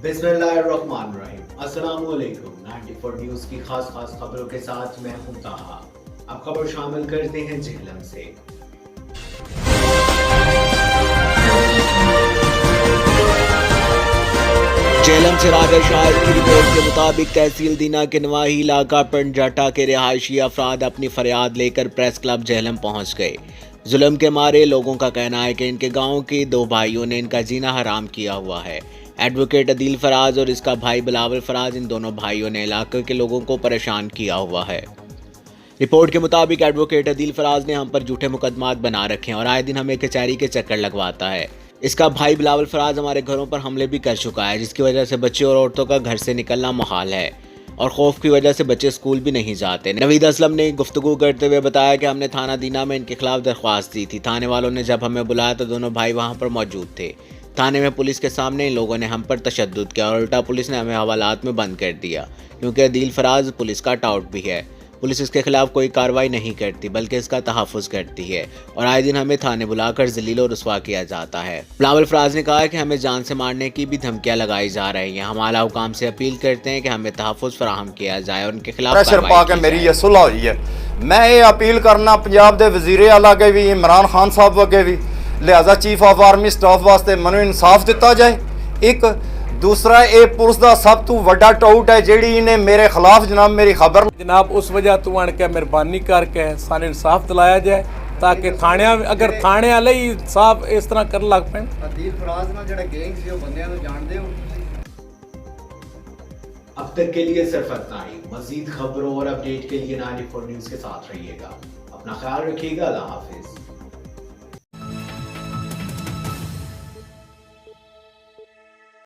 बिस्मिल्लाहिर्रहमानिर्रहीम। अस्सलामुअलैकुम। 94 न्यूज की खास खबरों के साथ मैं हूं ताहा। अब खबर शामिल करते हैं झेलम से। झेलम से राजा शाहिद की रिपोर्ट के मुताबिक तहसील दीना के नवाही इलाका पंजाटा के रिहायशी अफराद अपनी फरियाद लेकर प्रेस क्लब झेलम पहुंच गए। जुल्म के मारे लोगों का कहना है कि इनके गांव के दो भाइयों ने इनका जीना हराम किया हुआ है। एडवोकेट अदील फराज और इसका भाई बिलावल फराज, इन दोनों भाइयों ने इलाके के लोगों को परेशान किया हुआ है। रिपोर्ट के मुताबिक एडवोकेट अदील फराज ने हम पर झूठे मुकदमात बना रखे हैं और आए दिन हमें कचहरी के चक्कर लगवाता है। इसका भाई बिलावल फराज हमारे घरों पर हमले भी कर चुका है, जिसकी वजह से बच्चे और औरतों का घर से निकलना मुहाल है और खौफ की वजह से बच्चे स्कूल भी नहीं जाते। नवीद असलम ने गुफ्तगू करते हुए बताया कि हमने थाना दीना में इनके खिलाफ दरख्वास्त दी थी। थाने वालों ने जब हमें बुलाया तो दोनों भाई वहां पर मौजूद थे। थाने में पुलिस के सामने इन लोगों ने हम पर तशद्दुद किया और उल्टा पुलिस ने हमें हवालात में बंद कर दिया, क्योंकि अदील फराज पुलिस का टाउट भी है। पुलिस इसके खिलाफ कोई कार्रवाई नहीं करती बल्कि इसका तहफ़्फ़ुज़ करती है और आए दिन हमें थाने बुलाकर ज़लील और रुस्वा किया जाता है। बिलावल फराज ने कहा कि हमें जान से मारने की भी धमकियां लगाई जा रही हैं। हम आला हुकाम से अपील करते हैं कि हमें तहफ़्फ़ुज़ फराहम किया जाए और उनके खिलाफ प्रेशर पा के मेरी ये सुलह हुई है। मैं ये अपील करना पंजाब के वजीरे आला के भी, इमरान खान साहब अगे भी, लिहाजा चीफ ऑफ आर्मी स्टाफ वास्ते मैनूं इंसाफ दिता जाए। एक दूसरा ये पुलिस का सब तो वड्डा टाउट है जिहड़ी इन्हें मेरे खिलाफ जनाब मेरी खबर जनाब उस वजह तू आन के मेहरबानी करके सारे इंसाफ दिलाया जाए ताकि थाने अगर थाने वाले ही इंसाफ इस तरह कर लग पैन। अदील फराज नाल जेड़ा गैंग सी ओ बंदियां नूं जाणदे हो। अब तक के लिए सिर्फ इतना ही। मजीद खबरों और अपडेट के लिए 94 न्यूज के साथ रहिएगा। अपना ख्याल रखिएगा। अल्लाह हाफिज।